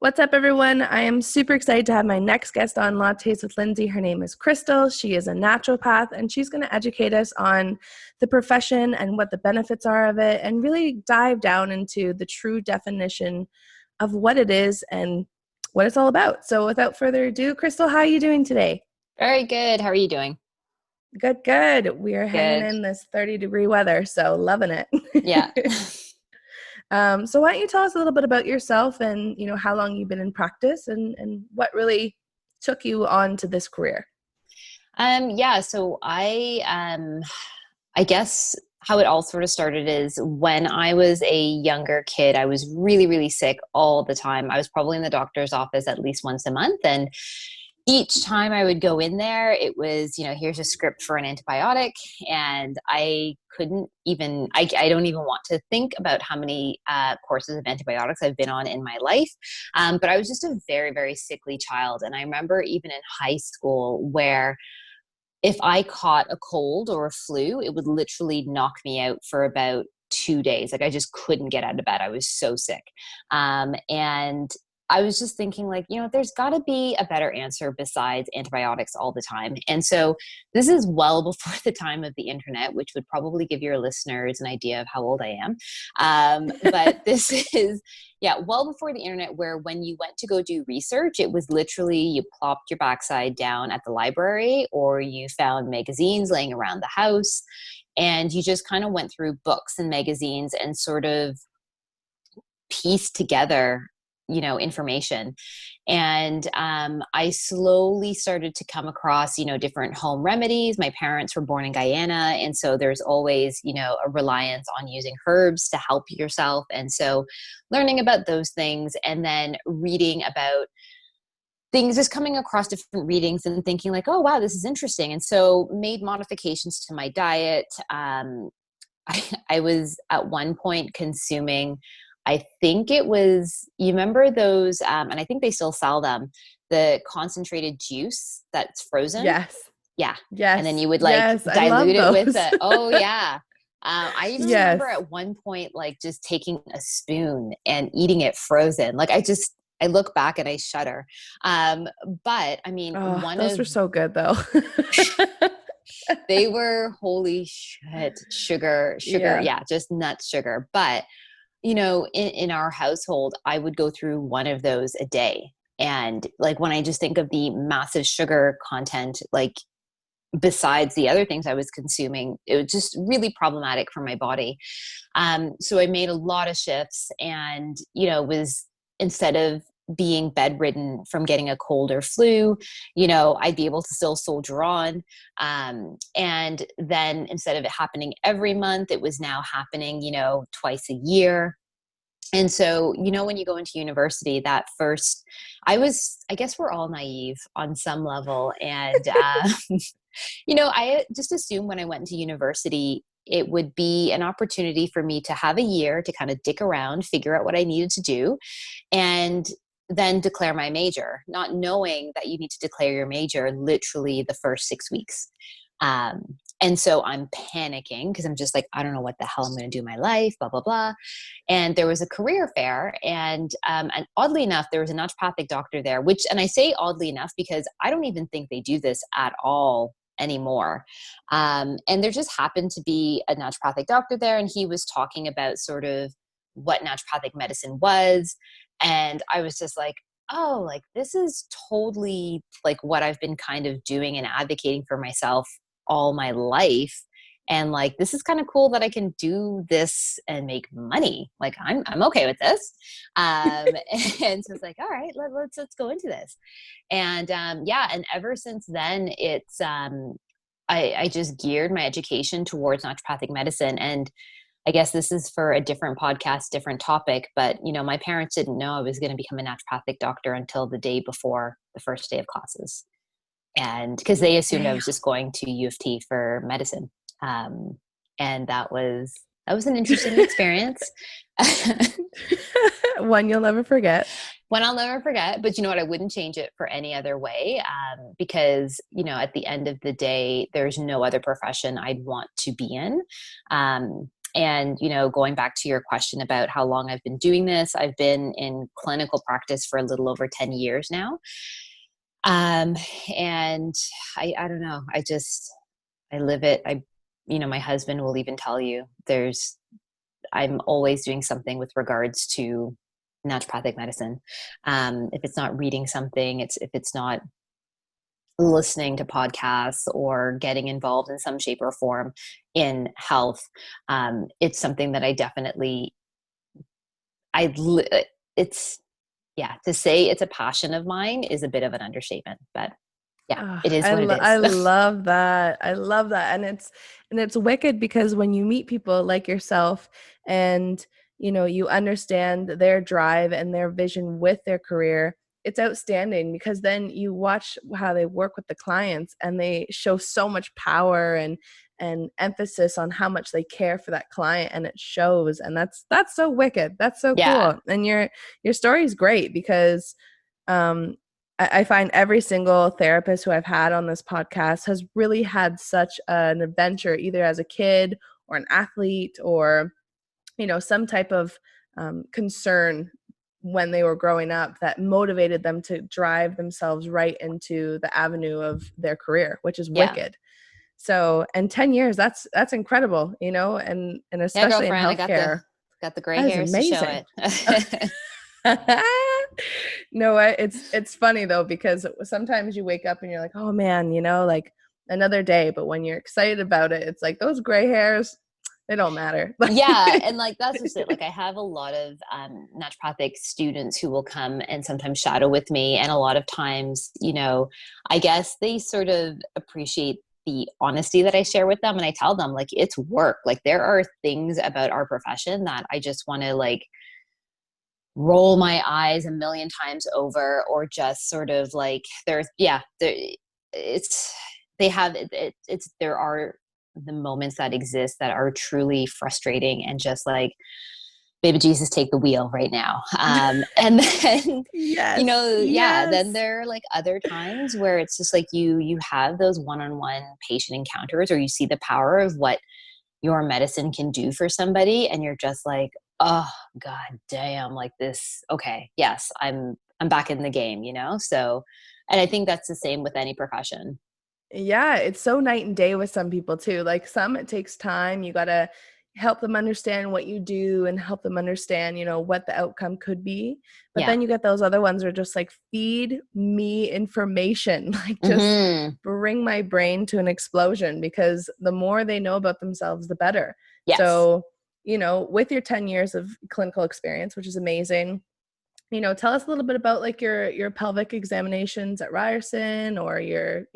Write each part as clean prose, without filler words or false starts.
What's up, everyone? I am super excited to have my next guest on Lattes with Lindsay. Her name is Crystal. She is a naturopath, and she's going to educate us on the profession and what the benefits are of it, and really dive down into the true definition of what it is and what it's all about. So without further ado, Crystal, how are you doing today? Very good. How are you doing? Good, good. We are hanging Good. in this 30-degree weather, so loving Yeah. it. So why don't you tell us a little bit about yourself and, how long you've been in practice and what really took you on to this career? So I guess how it all sort of started is when I was a younger kid, I was really, really sick all the time. I was probably in the doctor's office at least once a month. And each time I would go in there, it was, here's a script for an antibiotic. And I couldn't even, I don't even want to think about how many courses of antibiotics I've been on in my life. But I was just a very, very sickly child. And I remember even in high school where if I caught a cold or a flu, it would literally knock me out for about 2 days. Like I just couldn't get out of bed. I was so sick. And I was just thinking like, there's got to be a better answer besides antibiotics all the time. And so this is well before the time of the internet, which would probably give your listeners an idea of how old I am. But this is, well before the internet, where when you went to go do research, it was literally you plopped your backside down at the library or you found magazines laying around the house and you just kind of went through books and magazines and sort of pieced together information. And I slowly started to come across, different home remedies. My parents were born in Guyana. And so there's always, a reliance on using herbs to help yourself. And so learning about those things and then reading about things, just coming across different readings and thinking like, oh, wow, this is interesting. And so made modifications to my diet. I was at one point consuming, I think it was, you remember those, and I think they still sell them, the concentrated juice that's frozen. Yes. Yeah. Yes. And then you would yes, I love dilute it with those. it. Oh yeah. I even Yes. remember at one point, just taking a spoon and eating it frozen. I look back and I shudder. But I mean, Oh, those were so good though. they were holy shit, sugar, Yeah. yeah, just nuts sugar. But in our household, I would go through one of those a day. And when I just think of the massive sugar content, besides the other things I was consuming, it was just really problematic for my body. So I made a lot of shifts and, was instead of being bedridden from getting a cold or flu, I'd be able to still soldier on. And then instead of it happening every month, it was now happening, twice a year. And so, when you go into university, I guess we're all naive on some level. And, I just assumed when I went into university, it would be an opportunity for me to have a year to kind of dick around, figure out what I needed to do, and then declare my major, not knowing that you need to declare your major literally the first 6 weeks. And so I'm panicking because I'm just like, I don't know what the hell I'm going to do in my life, blah, blah, blah. And there was a career fair and oddly enough, there was a naturopathic doctor there, and I say oddly enough, because I don't even think they do this at all anymore. And there just happened to be a naturopathic doctor there. And he was talking about sort of what naturopathic medicine was. And I was just like, oh, this is totally what I've been kind of doing and advocating for myself all my life. And this is kind of cool that I can do this and make money. I'm okay with this. And so it's like, all right, let's go into this. And and ever since then, it's I just geared my education towards naturopathic medicine. And I guess this is for a different podcast, different topic, but my parents didn't know I was going to become a naturopathic doctor until the day before the first day of classes. And because they assumed I was just going to UofT for medicine. And that was an interesting experience. One you'll never forget. One I'll never forget, but you know what? I wouldn't change it for any other way. Because, at the end of the day, there's no other profession I'd want to be in. And, going back to your question about how long I've been doing this, I've been in clinical practice for a little over 10 years now. And I don't know, I live it. My husband will even tell you I'm always doing something with regards to naturopathic medicine. If it's not reading something, if it's not listening to podcasts or getting involved in some shape or form in health, it's something that I definitely, it's, yeah, to say it's a passion of mine is a bit of an understatement, but yeah, it is what it I is. love that. I love that. And it's wicked because when you meet people like yourself and you understand their drive and their vision with their career, it's outstanding because then you watch how they work with the clients and they show so much power and emphasis on how much they care for that client, and it shows. And that's so wicked. That's so Yeah. cool. And your story is great because um I find every single therapist who I've had on this podcast has really had such an adventure, either as a kid or an athlete or, some type of concern when they were growing up that motivated them to drive themselves right into the avenue of their career, which is Yeah. wicked. So, and 10 years, that's incredible, and Yeah, especially in girlfriend, I got healthcare, the gray that is hairs to show amazing. it. No, it's funny though, because sometimes you wake up and you're like, oh man, like another day. But when you're excited about it, it's like those gray hairs, they don't matter. Yeah, and like that's just it. Like I have a lot of naturopathic students who will come and sometimes shadow with me, and a lot of times, I guess they sort of appreciate the honesty that I share with them, and I tell them like it's work. Like there are things about our profession that I just want to like roll my eyes a million times over, or just sort of like it's they have it's there are the moments that exist that are truly frustrating and just like, baby Jesus, take the wheel right now. And then Yes, yeah, then yes. there are like other times where it's just like you have those one-on-one patient encounters, or you see the power of what your medicine can do for somebody, and you're just like, oh god damn, like this, okay, yes, I'm back in the game, so. And I think that's the same with any profession. Yeah, it's so night and day with some people too. Like some, it takes time. You got to help them understand what you do and help them understand, what the outcome could be. But Yeah. then you get those other ones that are just like, feed me information, like just Mm-hmm. bring my brain to an explosion, because the more they know about themselves, the better. Yes. So, with your 10 years of clinical experience, which is amazing, tell us a little bit about like your pelvic examinations at Ryerson, or your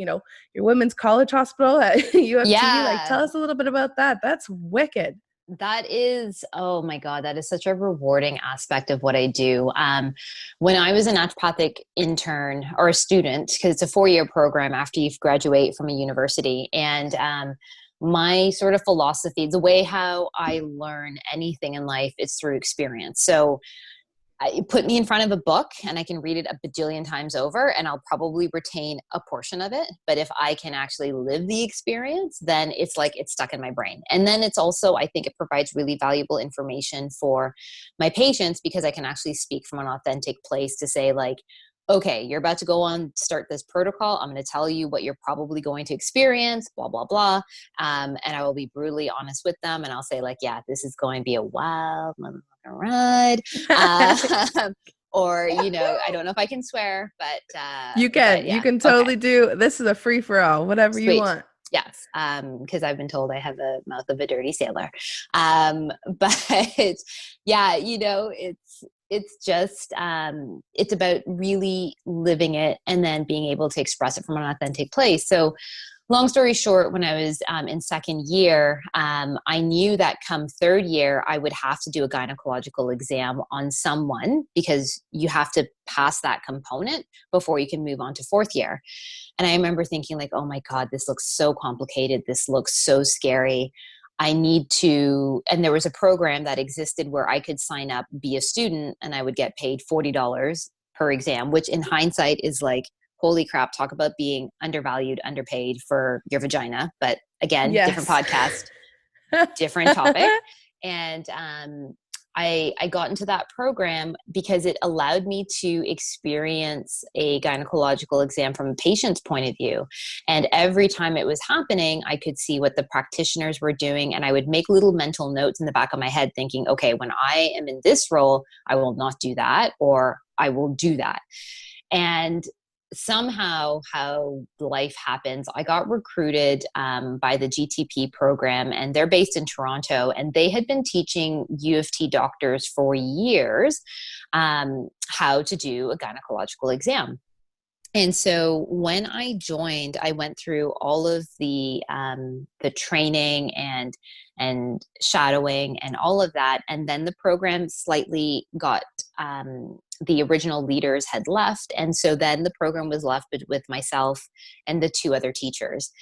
women's college hospital at UofT. Like, Yeah. tell us a little bit about that. That's wicked. That is, oh my God, that is such a rewarding aspect of what I do. When I was a naturopathic intern or a student, because it's a 4-year program after you graduate from a university, and my sort of philosophy, the way how I learn anything in life is through experience. So put me in front of a book and I can read it a bajillion times over and I'll probably retain a portion of it. But if I can actually live the experience, then it's like it's stuck in my brain. And then it's also, I think it provides really valuable information for my patients, because I can actually speak from an authentic place to say like, okay, you're about to go on, start this protocol. I'm going to tell you what you're probably going to experience, blah, blah, blah. And I will be brutally honest with them. And I'll say like, yeah, this is going to be a wild ride. Or, I don't know if I can swear, but You yeah. can Okay. totally do, this is a free for all, whatever you Sweet. want. Yes. Because I've been told I have the mouth of a dirty sailor. But yeah, it's just it's about really living it and then being able to express it from an authentic place. So long story short, when I was in second year, I knew that come third year, I would have to do a gynecological exam on someone, because you have to pass that component before you can move on to fourth year. And I remember thinking like, oh my God, this looks so complicated. This looks so scary. I need to, and there was a program that existed where I could sign up, be a student, and I would get paid $40 per exam, which in hindsight is like, holy crap, talk about being undervalued, underpaid for your vagina. But again, different Yes. podcast, different topic. And I got into that program because it allowed me to experience a gynecological exam from a patient's point of view. And every time it was happening, I could see what the practitioners were doing. And I would make little mental notes in the back of my head thinking, okay, when I am in this role, I will not do that, or I will do that. And somehow, how life happens, I got recruited by the GTP program, and they're based in Toronto, and they had been teaching UofT doctors for years how to do a gynecological exam. And so when I joined, I went through all of the training and shadowing and all of that. And then the program slightly got, the original leaders had left. And so then the program was left with myself and the two other teachers.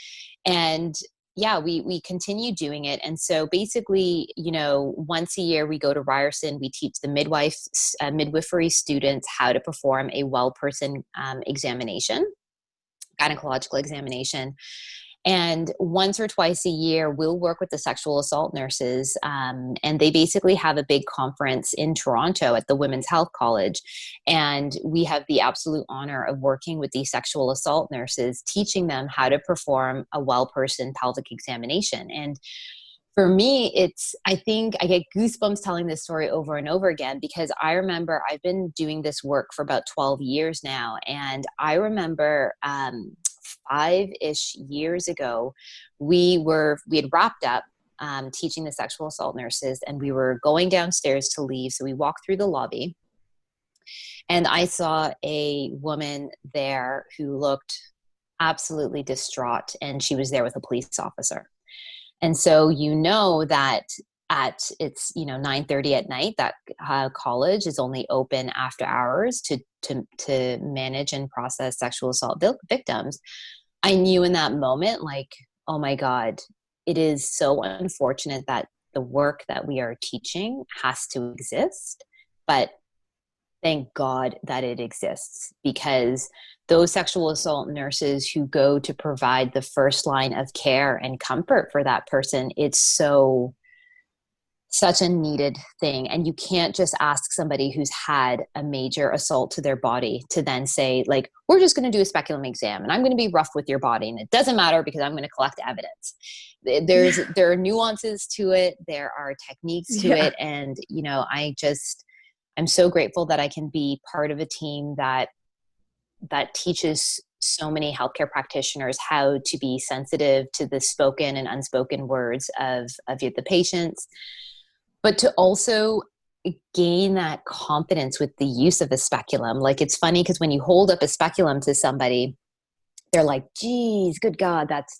And yeah, we continue doing it. And so basically, once a year we go to Ryerson, we teach the midwifery students how to perform a well person examination, gynecological examination. And once or twice a year, we'll work with the sexual assault nurses. And they basically have a big conference in Toronto at the Women's Health College. And we have the absolute honor of working with these sexual assault nurses, teaching them how to perform a well person pelvic examination. And for me, I think I get goosebumps telling this story over and over again, because I remember I've been doing this work for about 12 years now. And I remember 5-ish years ago, we had wrapped up teaching the sexual assault nurses, and we were going downstairs to leave. So we walked through the lobby, and I saw a woman there who looked absolutely distraught, and she was there with a police officer. And so that it's 9:30 at night, that college is only open after hours to manage and process sexual assault victims. I knew in that moment, like, oh my God, it is so unfortunate that the work that we are teaching has to exist, but thank God that it exists, because those sexual assault nurses who go to provide the first line of care and comfort for that person, it's such a needed thing. And you can't just ask somebody who's had a major assault to their body to then say, like, we're just going to do a speculum exam and I'm going to be rough with your body, and it doesn't matter because I'm going to collect evidence. There are nuances to it. There are techniques to it. And, I'm so grateful that I can be part of a team that teaches so many healthcare practitioners how to be sensitive to the spoken and unspoken words of the patients, but to also gain that confidence with the use of a speculum. Like, it's funny because when you hold up a speculum to somebody, they're like, geez, good God, that's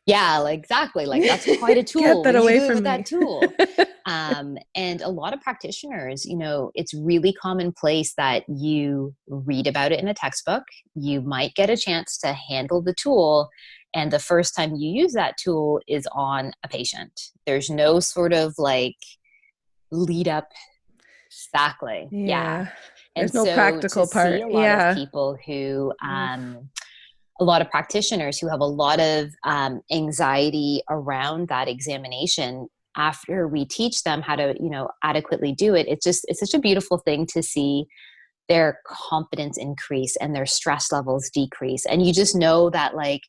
yeah, like, exactly. Like, that's quite a tool. Get that away from me. That tool. And a lot of practitioners, it's really commonplace that you read about it in a textbook. You might get a chance to handle the tool, and the first time you use that tool is on a patient. There's no sort of like lead up. Exactly. Yeah. There's no practical part. See a lot of people who, a lot of practitioners who have a lot of anxiety around that examination, after we teach them how to, adequately do it, it's such a beautiful thing to see their confidence increase and their stress levels decrease. And you just know that, like,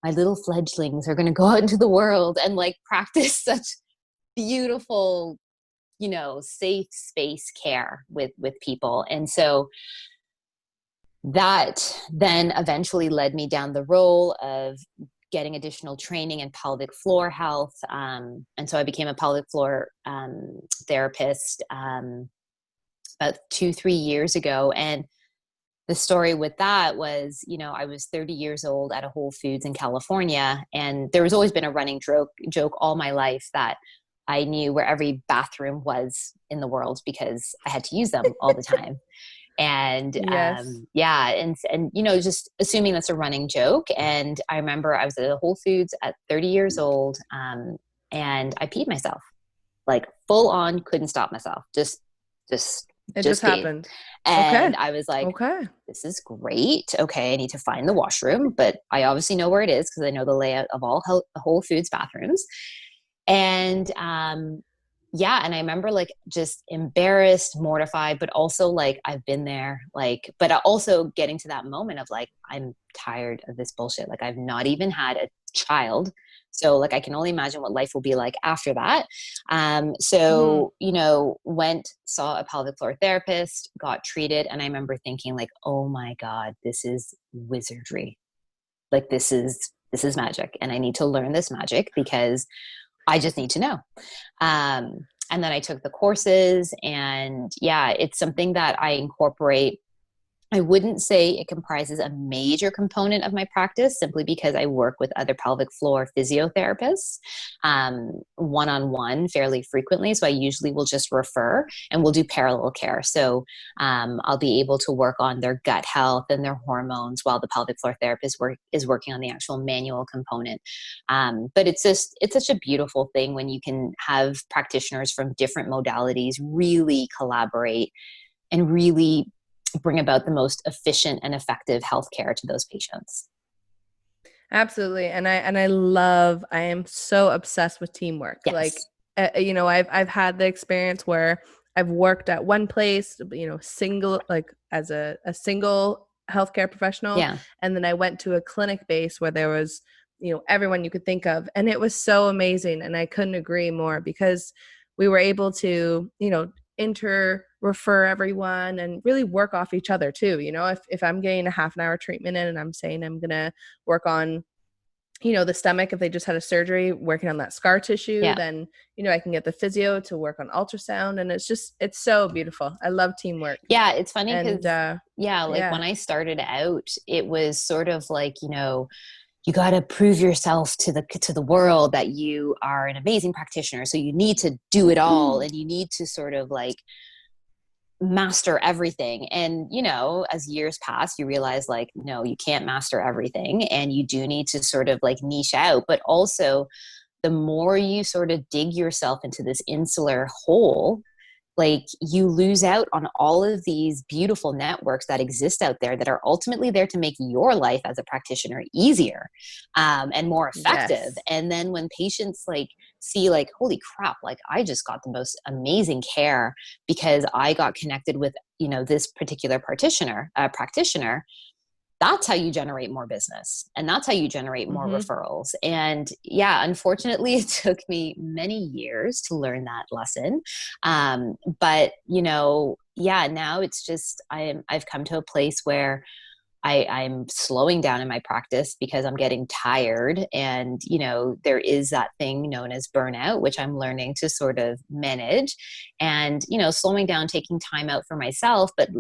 my little fledglings are going to go out into the world and, like, practice such beautiful, safe space care with people. And so that then eventually led me down the role of getting additional training in pelvic floor health. And so I became a pelvic floor therapist about 2-3 years ago. And the story with that was, I was 30 years old at a Whole Foods in California. And there was always been a running joke all my life that I knew where every bathroom was in the world because I had to use them all the time. And just assuming that's a running joke. And I remember I was at a Whole Foods at 30 years old, and I peed myself, like, full on, couldn't stop myself. Just happened. And I was like, okay, this is great. Okay, I need to find the washroom, but I obviously know where it is because I know the layout of all Whole Foods bathrooms. And yeah, and I remember like just embarrassed, mortified, but also like I've been there, like, but also getting to that moment of like, I'm tired of this bullshit. Like I've not even had a child. So like I can only imagine what life will be like after that. Mhm. So, went, saw a pelvic floor therapist, got treated, and I remember thinking like, oh my God, this is wizardry. Like this is magic. And I need to learn this magic because I just need to know. And then I took the courses, and yeah, it's something that I incorporate. I wouldn't say it comprises a major component of my practice simply because I work with other pelvic floor physiotherapists one on one fairly frequently. So I usually will just refer and we'll do parallel care. So I'll be able to work on their gut health and their hormones while the pelvic floor therapist is working on the actual manual component. But it's such a beautiful thing when you can have practitioners from different modalities really collaborate and really bring about the most efficient and effective healthcare to those patients. Absolutely. I am so obsessed with teamwork. Like, Yes. I've had the experience where I've worked at one place, single, like as a single healthcare professional. Yeah. And then I went to a clinic base where there was, everyone you could think of. And it was so amazing. And I couldn't agree more because we were able to, refer everyone and really work off each other too. If I'm getting a half an hour treatment in and I'm saying I'm going to work on the stomach, if they just had a surgery working on that scar tissue, Yeah. then I can get the physio to work on ultrasound, and it's so beautiful. I love teamwork. Yeah. It's funny And because, yeah, like yeah. when I started out, it was sort of like, you got to prove yourself to the world that you are an amazing practitioner. So you need to do it all and you need to sort of like master everything. And as years pass, you realize like, no, you can't master everything, and you do need to sort of like niche out. But also, the more you sort of dig yourself into this insular hole, like you lose out on all of these beautiful networks that exist out there that are ultimately there to make your life as a practitioner easier, and more effective. Yes. And then when patients like see like, holy crap, like I just got the most amazing care because I got connected with this particular practitioner, that's how you generate more business, and that's how you generate more Mm-hmm. referrals. And yeah, unfortunately it took me many years to learn that lesson. But yeah, now it's just I've come to a place where I'm slowing down in my practice because I'm getting tired. And, there is that thing known as burnout, which I'm learning to sort of manage, and, slowing down, taking time out for myself. But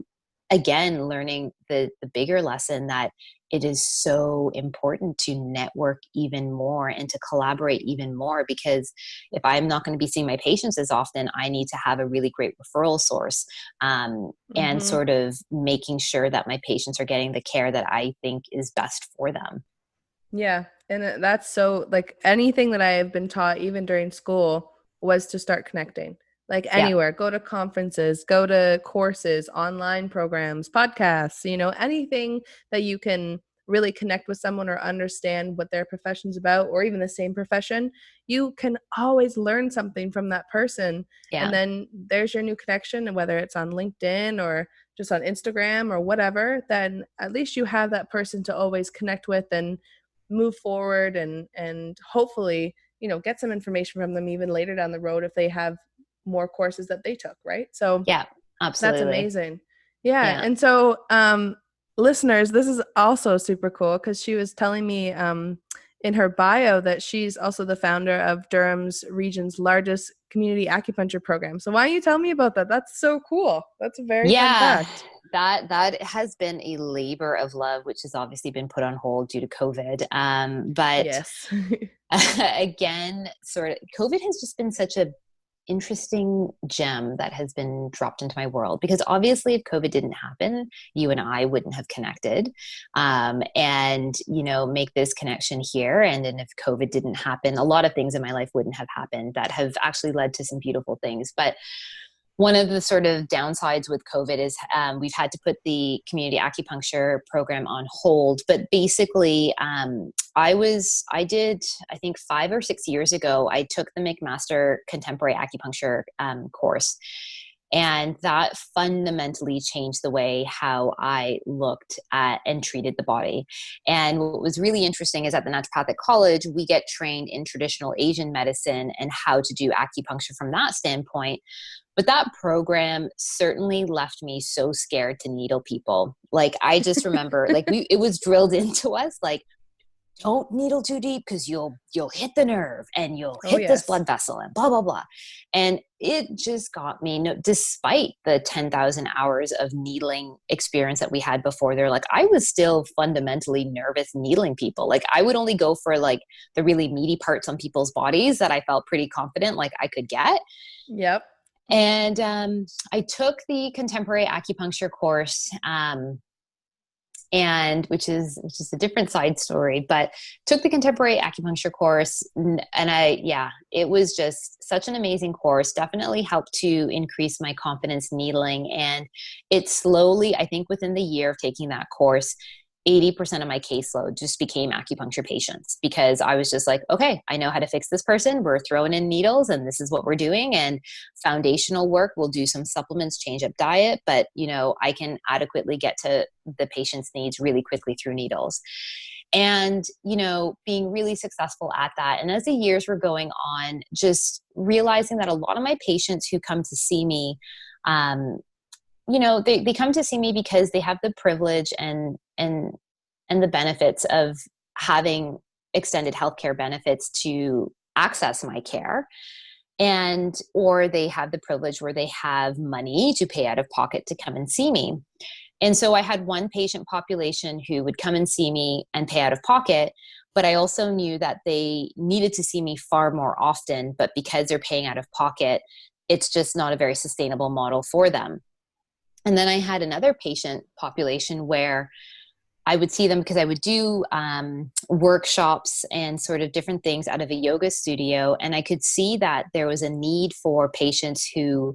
again, learning the bigger lesson that it is so important to network even more and to collaborate even more, because if I'm not going to be seeing my patients as often, I need to have a really great referral source, and Mm-hmm. sort of making sure that my patients are getting the care that I think is best for them. Yeah. And that's so, like, anything that I have been taught, even during school, was to start connecting. Like, Yeah. anywhere, go to conferences, go to courses, online programs, podcasts, anything that you can really connect with someone or understand what their profession's about, or even the same profession, you can always learn something from that person. And Yeah. then there's your new connection, and whether it's on LinkedIn or just on Instagram or whatever, then at least you have that person to always connect with and move forward, and hopefully get some information from them even later down the road if they have more courses that they took, right? So Yeah. that's Absolutely. amazing. Yeah. Yeah. And so listeners, this is also super cool because she was telling me in her bio that she's also the founder of Durham's region's largest community acupuncture program. So why don't you tell me about that? That's so cool. That's a very fun Yeah, fact. that has been a labor of love, which has obviously been put on hold due to COVID. But Yes. again, sort of, COVID has just been such a interesting gem that has been dropped into my world, because obviously if COVID didn't happen, you and I wouldn't have connected, and make this connection here. And then if COVID didn't happen, a lot of things in my life wouldn't have happened that have actually led to some beautiful things. But One of the sort of downsides with COVID is we've had to put the community acupuncture program on hold. But basically, I did, I think 5 or 6 years ago, I took the McMaster Contemporary Acupuncture course. And that fundamentally changed the way how I looked at and treated the body. And what was really interesting is at the Naturopathic College, we get trained in traditional Asian medicine and how to do acupuncture from that standpoint. But that program certainly left me so scared to needle people. Like, I just remember, like, it was drilled into us, like, don't needle too deep because you'll hit the nerve and you'll Oh, hit this yes. blood vessel and blah, blah, blah. And it just got me, no, despite the 10,000 hours of needling experience that we had before there, like, I was still fundamentally nervous needling people. Like, I would only go for like the really meaty parts on people's bodies that I felt pretty confident like I could get. Yep. And I took the contemporary acupuncture course, and which is a different side story, but took the contemporary acupuncture course, and it was just such an amazing course. Definitely helped to increase my confidence needling, and it slowly, I think within the year of taking that course, 80% of my caseload just became acupuncture patients, because I was just like, okay, I know how to fix this person. We're throwing in needles and this is what we're doing. And foundational work, we'll do some supplements, change up diet, but I can adequately get to the patient's needs really quickly through needles. And, being really successful at that. And as the years were going on, just realizing that a lot of my patients who come to see me, they come to see me because they have the privilege and the benefits of having extended healthcare benefits to access my care, or they have the privilege where they have money to pay out of pocket to come and see me. And so I had one patient population who would come and see me and pay out of pocket, but I also knew that they needed to see me far more often, but because they're paying out of pocket, it's just not a very sustainable model for them. And then I had another patient population where I would see them because I would do workshops and sort of different things out of a yoga studio. And I could see that there was a need for patients who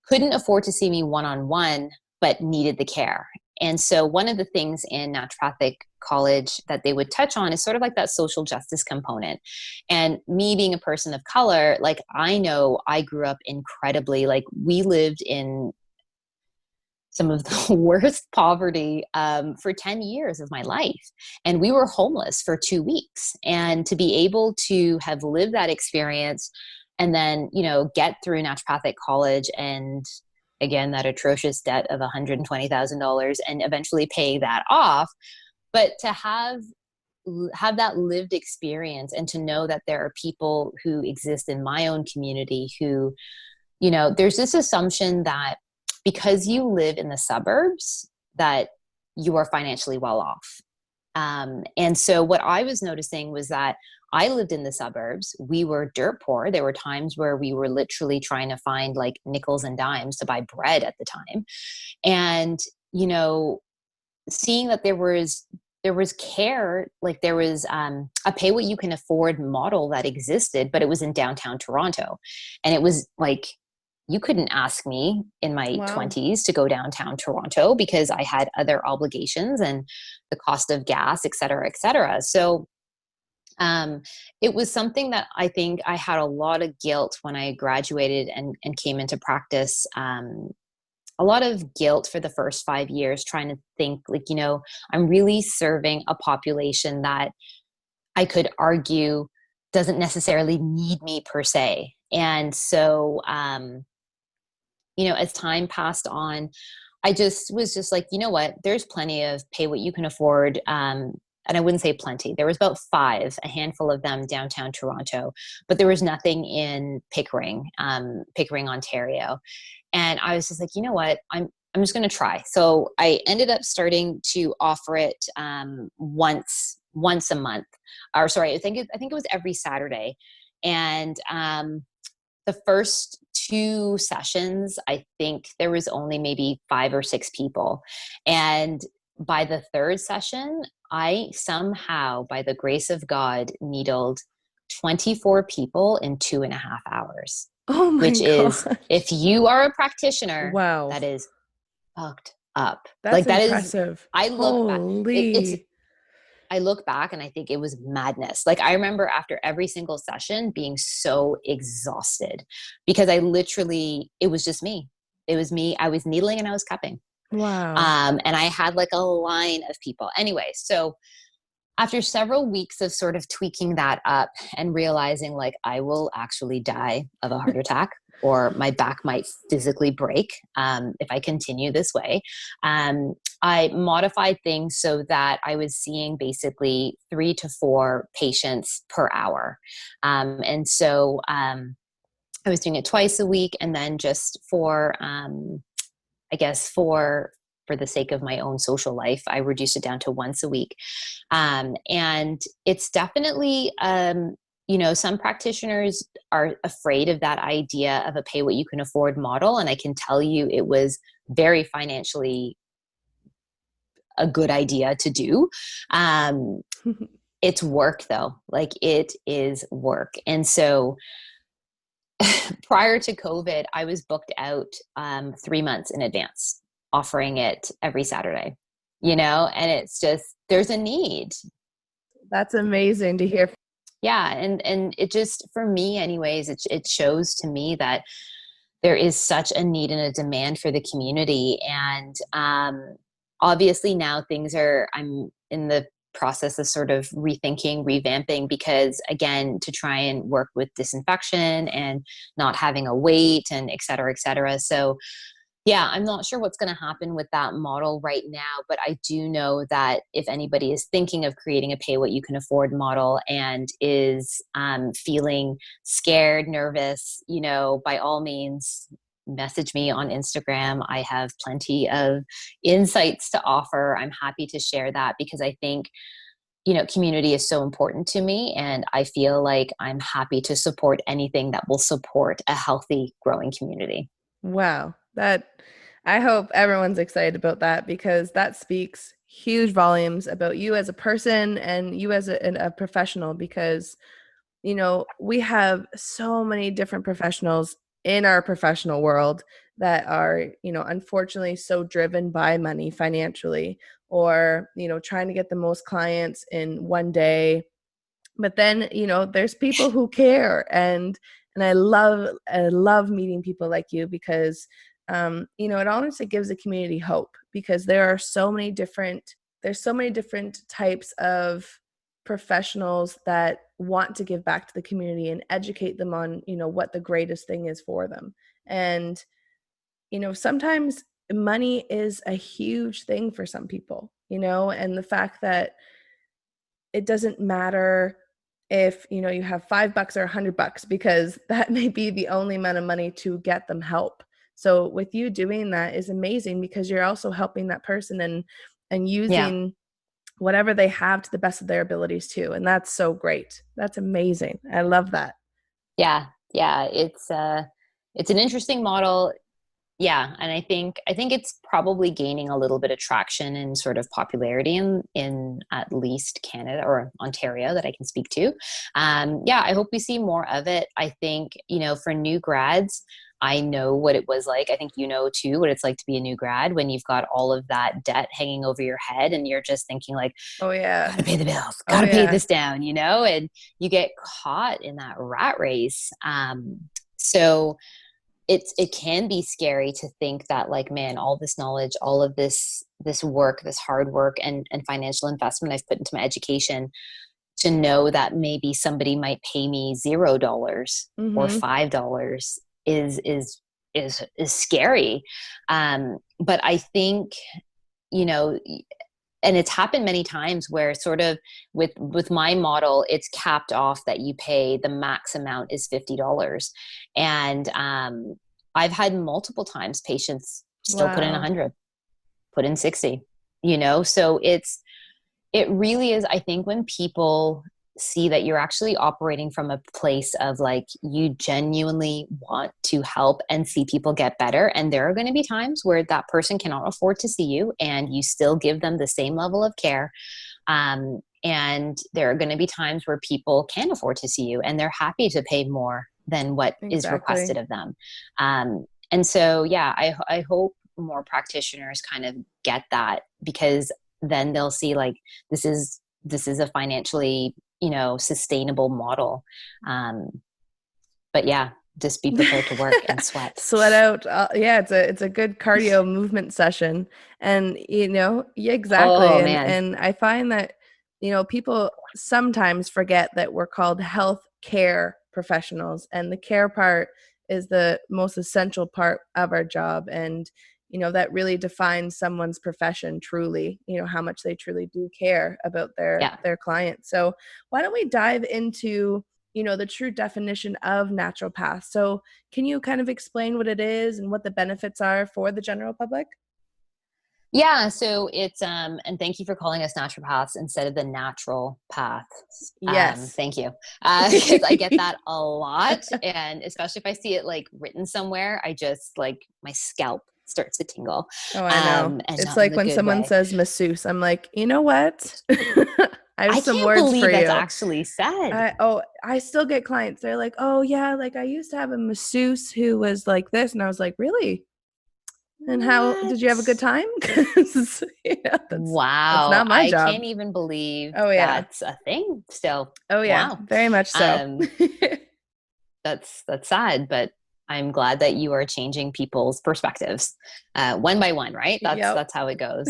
couldn't afford to see me one-on-one, but needed the care. And so one of the things in naturopathic college that they would touch on is sort of like that social justice component. And me being a person of color, like, I know I grew up incredibly, like, we lived in some of the worst poverty for 10 years of my life. And we were homeless for 2 weeks. And to be able to have lived that experience and then, get through naturopathic college and, again, that atrocious debt of $120,000 and eventually pay that off, but to have that lived experience and to know that there are people who exist in my own community who, there's this assumption that because you live in the suburbs, that you are financially well off. And so what I was noticing was that I lived in the suburbs. We were dirt poor. There were times where we were literally trying to find like nickels and dimes to buy bread at the time. And, seeing that there was care, like there was a pay what you can afford model that existed, but it was in downtown Toronto. And it was like, you couldn't ask me in my Wow. 20s to go downtown Toronto because I had other obligations and the cost of gas, et cetera, et cetera. So it was something that I think I had a lot of guilt when I graduated and came into practice. A lot of guilt for the first 5 years, trying to think like, I'm really serving a population that I could argue doesn't necessarily need me per se. And so, as time passed on, I just was just like, what, there's plenty of pay what you can afford. And I wouldn't say plenty. There was about a handful of them downtown Toronto, but there was nothing in Pickering, Ontario. And I was just like, what, I'm just going to try. So I ended up starting to offer it once a month, or sorry, I think it was every Saturday. And the first 2 sessions, I think there was only maybe 5 or 6 people. And by the 3rd session, I somehow, by the grace of God, needled 24 people in 2.5 hours. Oh my which is, gosh. if you are a practitioner, Wow. that is fucked up. That's Like that is, impressive. I look back, it's, Holy. I look back and I think it was madness. Like I remember after every single session being so exhausted because I literally, it was just me. It was me. I was needling and I was cupping. Wow. And I had like a line of people. Anyway, so after several weeks of sort of tweaking that up and realizing like I will actually die of a heart attack or my back might physically break if I continue this way, I modified things so that I was seeing basically 3 to 4 patients per hour. And so I was doing it twice a week, and then just for I guess for the sake of my own social life, I reduced it down to once a week. And it's definitely, some practitioners are afraid of that idea of a pay what you can afford model. And I can tell you it was very financially a good idea to do. It's work though. Like it is work. And so prior to COVID, I was booked out 3 months in advance, offering it every Saturday, and it's just, there's a need. That's amazing to hear. Yeah. And it just, for me anyways, it shows to me that there is such a need and a demand for the community. And obviously now I'm in the process of sort of rethinking, revamping, because again, to try and work with disinfection and not having a wait and et cetera, et cetera. So yeah, I'm not sure what's going to happen with that model right now, but I do know that if anybody is thinking of creating a pay what you can afford model and is feeling scared, nervous, by all means, message me on Instagram. I have plenty of insights to offer. I'm happy to share that because I think, community is so important to me. And I feel like I'm happy to support anything that will support a healthy, growing community. Wow. I hope everyone's excited about that because that speaks huge volumes about you as a person and you as a professional because we have so many different professionals in our professional world that are, unfortunately so driven by money financially or, trying to get the most clients in one day. But then, there's people who care and I love meeting people like you because it honestly gives the community hope because there's so many different types of professionals that want to give back to the community and educate them on, what the greatest thing is for them. And, sometimes money is a huge thing for some people, and the fact that it doesn't matter if, you have $5 or $100 because that may be the only amount of money to get them help. So with you doing that is amazing because you're also helping that person and Yeah. using whatever they have to the best of their abilities too. And that's so great. That's amazing. I love that. Yeah. Yeah. It's an interesting model. Yeah, and I think it's probably gaining a little bit of traction and sort of popularity in at least Canada or Ontario that I can speak to. Yeah, I hope we see more of it. I think for new grads, I know what it was like. I think too what it's like to be a new grad when you've got all of that debt hanging over your head and you're just thinking like, Oh yeah. gotta pay the bills, Oh gotta pay yeah. this down, and you get caught in that rat race. So it can be scary to think that like, man, all this knowledge, all of this work, this hard work and financial investment I've put into my education, to know that maybe somebody might pay me $0 or Mhm. $5 is scary. But I think, you know, and it's happened many times where sort of with my model, it's capped off that you pay the max amount is $50. And I've had multiple times patients still put in Wow. 100, put in 60, so it really is. I think when people see that you're actually operating from a place of like, you genuinely want to help and see people get better. And there are going to be times where that person cannot afford to see you and you still give them the same level of care. And there are going to be times where people can afford to see you and they're happy to pay more than what is Exactly. requested of them. And so, yeah, I hope more practitioners kind of get that, because then they'll see like this is a financially, sustainable model. But yeah, just be prepared to work and sweat. Sweat out. Yeah, it's a good cardio movement session, and yeah, exactly. Oh And man. and I find that people sometimes forget that we're called health care professionals, and the care part is the most essential part of our job, and that really defines someone's profession truly. How much they truly do care about their Yeah. their clients. So why don't we dive into the true definition of naturopath. So, can you kind of explain what it is and what the benefits are for the general public? Yeah, so it's and thank you for calling us naturopaths instead of the natural paths. Yes. Thank you. Because I get that a lot, and especially if I see it like written somewhere, I just like my scalp starts to tingle. Oh, I know. And It's not in like the when good someone way. says masseuse, I'm like, you know what? I have I some can't words for believe that's you. actually said. I still get clients. They're like, oh yeah, like I used to have a masseuse who was like this, and I was like, really? And how did you have a good What? time? Because that's Wow, not my I job. can't even believe Oh yeah. that's a thing still. Oh yeah. Wow. Very much so. Um, that's sad, but I'm glad that you are changing people's perspectives, one by one, right? Yep. That's how it goes.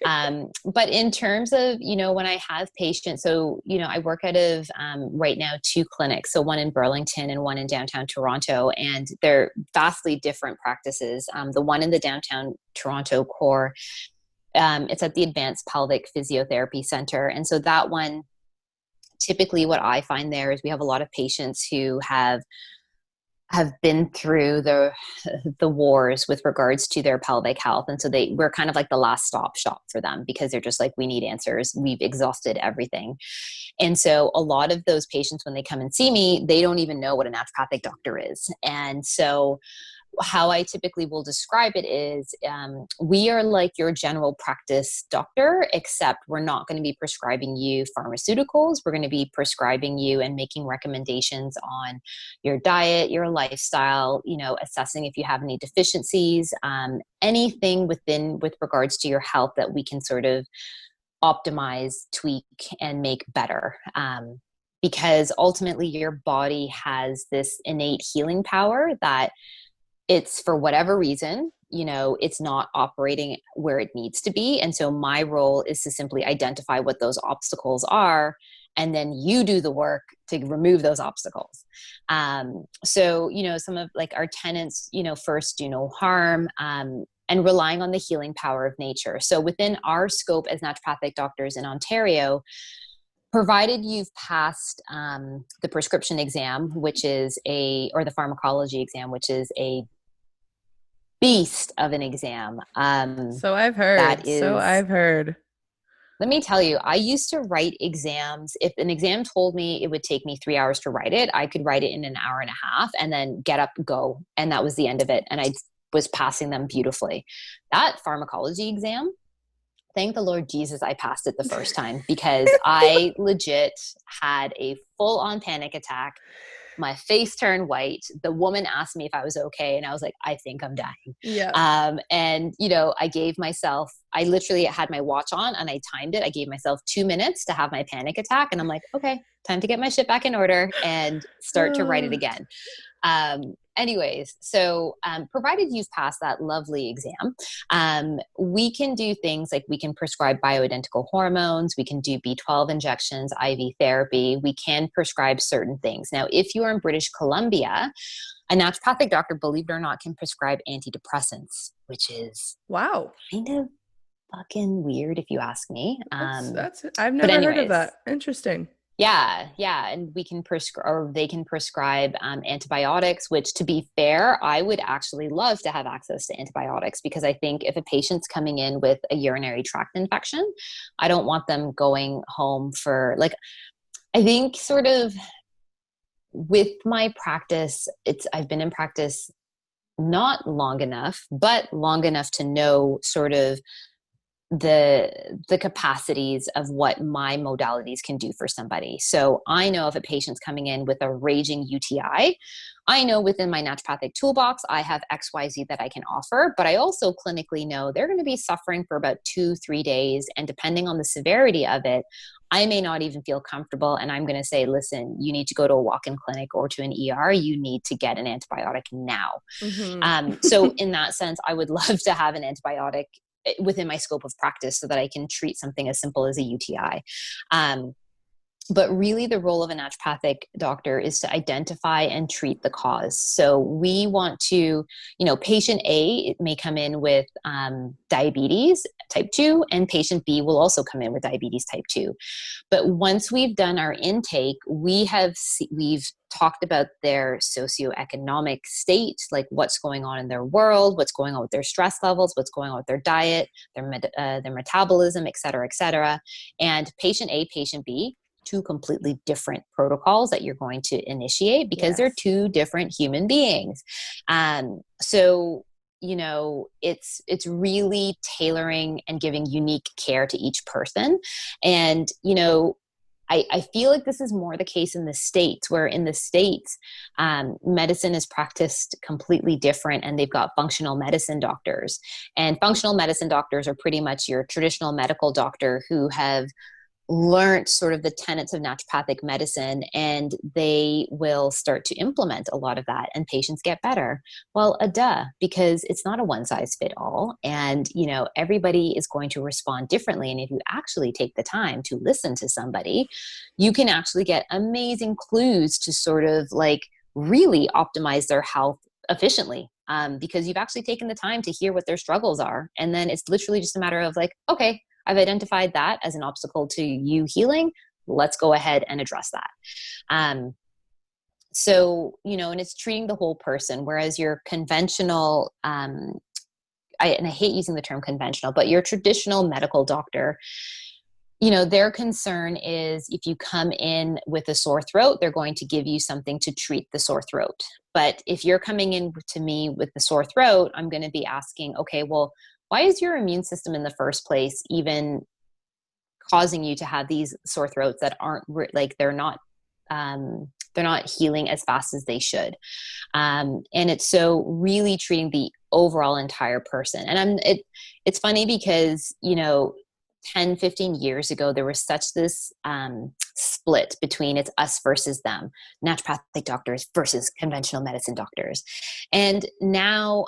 But in terms of, when I have patients, so, I work out of right now 2 clinics, so one in Burlington and one in downtown Toronto, and they're vastly different practices. The one in the downtown Toronto core, it's at the Advanced Pelvic Physiotherapy Center. And so that one, typically what I find there is we have a lot of patients who have been through the wars with regards to their pelvic health, and so we're kind of like the last stop shop for them, because they're just like, we need answers, we've exhausted everything. And so a lot of those patients, when they come and see me, they don't even know what a naturopathic doctor is. And so how I typically will describe it is, we are like your general practice doctor, except we're not going to be prescribing you pharmaceuticals. We're going to be prescribing you and making recommendations on your diet, your lifestyle, assessing if you have any deficiencies, anything with regards to your health that we can sort of optimize, tweak, and make better. Because ultimately your body has this innate healing power that, it's for whatever reason, it's not operating where it needs to be. And so my role is to simply identify what those obstacles are, and then you do the work to remove those obstacles. So, some of like our tenants, first do no harm, and relying on the healing power of nature. So within our scope as naturopathic doctors in Ontario, provided you've passed the prescription exam, or the pharmacology exam, which is a beast of an exam. So I've That heard. So is, I've heard. let me tell you, I used to write exams. If an exam told me it would take me 3 hours to write it, I could write it in an hour and a half and then get up, go. And that was the end of it. And I was passing them beautifully. That pharmacology exam, thank the Lord Jesus I passed it the first time, because I legit had a full on panic attack. My face turned white. The woman asked me if I was okay, and I was like, I think I'm dying. Yeah. And I literally had my watch on and I timed it. I gave myself 2 minutes to have my panic attack, and I'm like, okay, time to get my shit back in order and start to write it again. Anyways, so provided you've passed that lovely exam, we can do things like we can prescribe bioidentical hormones, we can do B12 injections, IV therapy, we can prescribe certain things. Now, if you are in British Columbia, a naturopathic doctor, believe it or not, can prescribe antidepressants, which is Wow. kind of fucking weird if you ask me. That's I've But never heard of anyways, that. Interesting. yeah, and we can prescribe, or they can prescribe antibiotics. Which, to be fair, I would actually love to have access to antibiotics, because I think if a patient's coming in with a urinary tract infection, I don't want them going home for like. I think sort of with my practice, I've been in practice not long enough, but long enough to know sort of the capacities of what my modalities can do for somebody. So I know if a patient's coming in with a raging UTI, I know within my naturopathic toolbox, I have XYZ that I can offer, but I also clinically know they're going to be suffering for about 2-3 days. And depending on the severity of it, I may not even feel comfortable. And I'm going to say, listen, you need to go to a walk-in clinic or to an ER. You need to get an antibiotic now. So in that sense, I would love to have an antibiotic within my scope of practice so that I can treat something as simple as a UTI. But really the role of a naturopathic doctor is to identify and treat the cause. So we want to, patient A may come in with diabetes type 2, and patient B will also come in with diabetes type 2. But once we've done our intake, we've talked about their socioeconomic state, like what's going on in their world, what's going on with their stress levels, what's going on with their diet, their metabolism, et cetera, et cetera. And patient A, patient B, two completely different protocols that you're going to initiate because they're two different human beings. So, it's really tailoring and giving unique care to each person. And, I feel like this is more the case in the States, where in the States, medicine is practiced completely different, and they've got functional medicine doctors. And functional medicine doctors are pretty much your traditional medical doctor who have learned sort of the tenets of naturopathic medicine, and they will start to implement a lot of that, and patients get better. Well, because it's not a one size fit all, and everybody is going to respond differently. And if you actually take the time to listen to somebody, you can actually get amazing clues to sort of like really optimize their health efficiently, because you've actually taken the time to hear what their struggles are. And then it's literally just a matter of like, okay, I've identified that as an obstacle to you healing. Let's go ahead and address that. So, and it's treating the whole person, whereas your conventional, and I hate using the term conventional, but your traditional medical doctor, their concern is if you come in with a sore throat, they're going to give you something to treat the sore throat. But if you're coming in to me with the sore throat, I'm going to be asking, okay, well, why is your immune system in the first place even causing you to have these sore throats that aren't like they're not healing as fast as they should? And it's so really treating the overall entire person. And it's funny because 10-15 years ago there was such this split between it's us versus them, naturopathic doctors versus conventional medicine doctors. And now,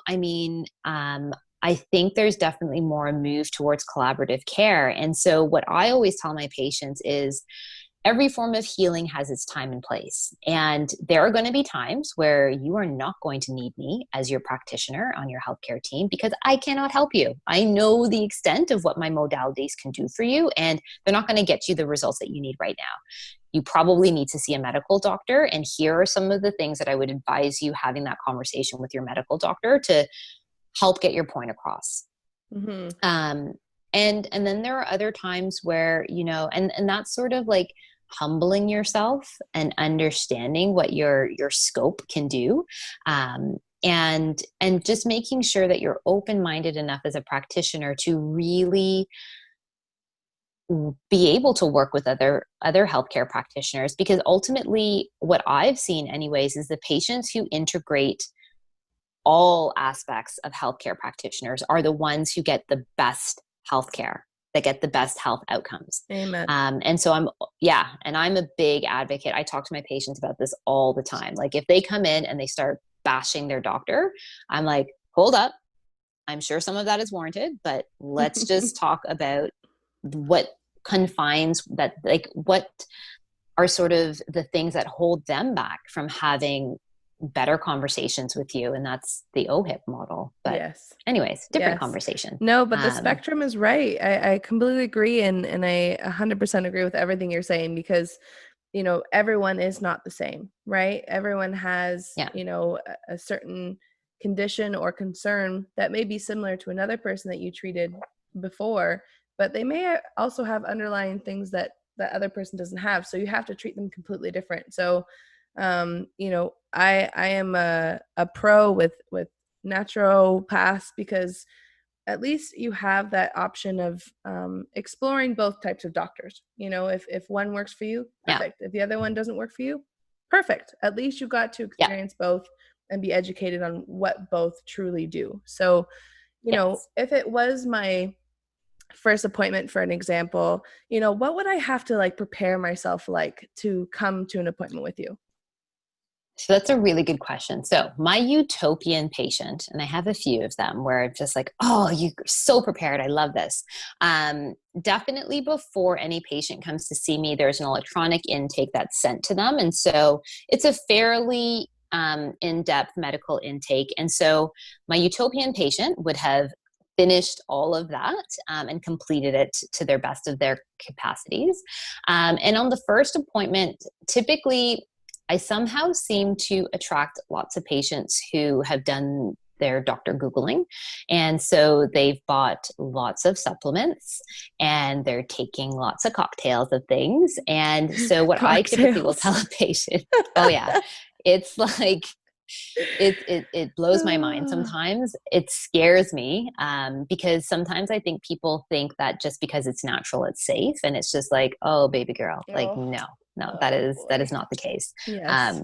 I think there's definitely more a move towards collaborative care. And so what I always tell my patients is every form of healing has its time and place. And there are going to be times where you are not going to need me as your practitioner on your healthcare team because I cannot help you. I know the extent of what my modalities can do for you, and they're not going to get you the results that you need right now. You probably need to see a medical doctor. And here are some of the things that I would advise you having that conversation with your medical doctor to help get your point across. And then there are other times where, and that's sort of like humbling yourself and understanding what your scope can do. And just making sure that you're open-minded enough as a practitioner to really be able to work with other healthcare practitioners, because ultimately what I've seen anyways is the patients who integrate all aspects of healthcare practitioners are the ones who get the best healthcare, that get the best health outcomes. Amen. And so I'm a big advocate. I talk to my patients about this all the time. Like if they come in and they start bashing their doctor, I'm like, hold up. I'm sure some of that is warranted, but let's just talk about what confines that, like what are sort of the things that hold them back from having better conversations with you. And that's the OHIP model. But anyways, different conversation. No, but the spectrum is right. I completely agree. And I 100% agree with everything you're saying, because, everyone is not the same, right? Everyone has, a certain condition or concern that may be similar to another person that you treated before, but they may also have underlying things that that other person doesn't have. So you have to treat them completely different. So I am a pro with naturopaths, because at least you have that option of exploring both types of doctors. If one works for you, Yeah. perfect. If the other one doesn't work for you, perfect. At least you got to Yeah. experience both and be educated on what both truly do. So, Yes. if it was my first appointment, for an example, what would I have to like prepare myself like to come to an appointment with you? So that's a really good question. So my utopian patient, and I have a few of them where I'm just like, oh, you're so prepared. I love this. Definitely before any patient comes to see me, there's an electronic intake that's sent to them. And so it's a fairly in-depth medical intake. And so my utopian patient would have finished all of that and completed it to their best of their capacities. And on the first appointment, typically I somehow seem to attract lots of patients who have done their doctor Googling. And so they've bought lots of supplements and they're taking lots of cocktails of things. And so what I typically will tell a patient, oh yeah, it's like, it blows my mind sometimes. It scares me because sometimes I think people think that just because it's natural, it's safe. And it's just like, oh, baby girl, like, no, that is not the case. Yes.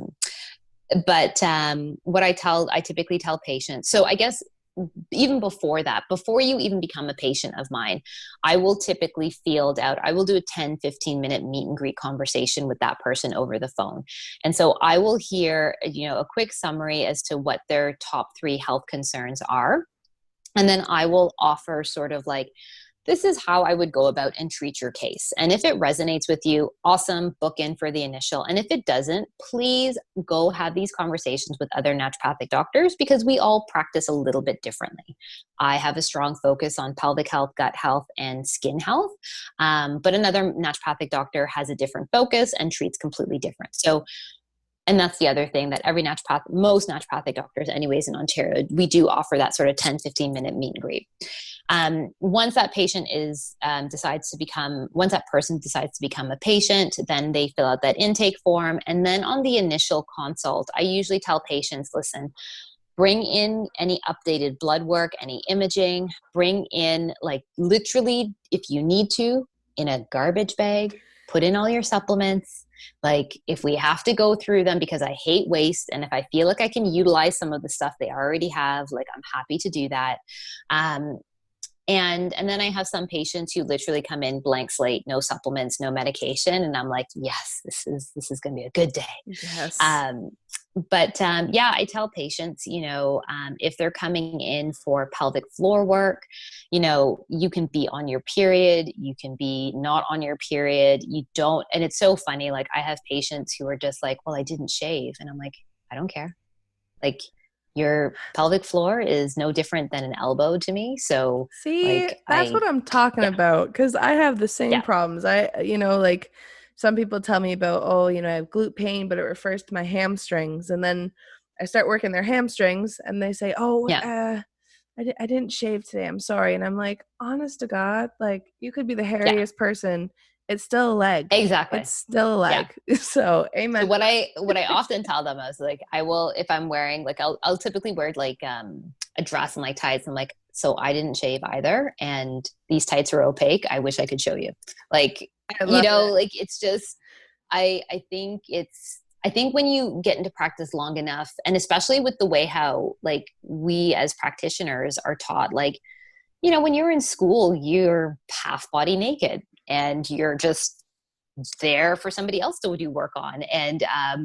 But what I typically tell patients, so I guess even before that, before you even become a patient of mine, I will typically field out, I will do a 10-15 minute meet and greet conversation with that person over the phone. And so I will hear, a quick summary as to what their top 3 health concerns are. And then I will offer sort of like, this is how I would go about and treat your case. And if it resonates with you, awesome, book in for the initial. And if it doesn't, please go have these conversations with other naturopathic doctors because we all practice a little bit differently. I have a strong focus on pelvic health, gut health, and skin health. But another naturopathic doctor has a different focus and treats completely different. So, and that's the other thing that most naturopathic doctors anyways in Ontario, we do offer that sort of 10-15 minute meet and greet. Once that patient once that person decides to become a patient, then they fill out that intake form. And then on the initial consult, I usually tell patients, listen, bring in any updated blood work, any imaging, bring in like literally if you need to in a garbage bag, put in all your supplements. Like if we have to go through them because I hate waste. And if I feel like I can utilize some of the stuff they already have, like I'm happy to do that. And then I have some patients who literally come in blank slate, no supplements, no medication. And I'm like, yes, this is going to be a good day. Yes. But I tell patients, if they're coming in for pelvic floor work, you can be on your period, you can be not on your period. And it's so funny. Like I have patients who are just like, well, I didn't shave. And I'm like, I don't care. Like your pelvic floor is no different than an elbow to me. So see, that's what I'm talking about. Because I have the same problems. Like some people tell me about, I have glute pain, but it refers to my hamstrings. And then I start working their hamstrings and they say, I didn't shave today. I'm sorry. And I'm like, honest to God, like you could be the hairiest person. It's still a leg. Exactly. It's still a leg. Yeah. So amen. So what I often tell them is like, I will, if I'm wearing like, I'll typically wear like a dress and like tights. I'm like, so I didn't shave either. And these tights are opaque. I wish I could show you. Like, like it's just, I think when you get into practice long enough, and especially with the way how like we as practitioners are taught, like, when you're in school, you're half body naked and you're just there for somebody else to do work on. And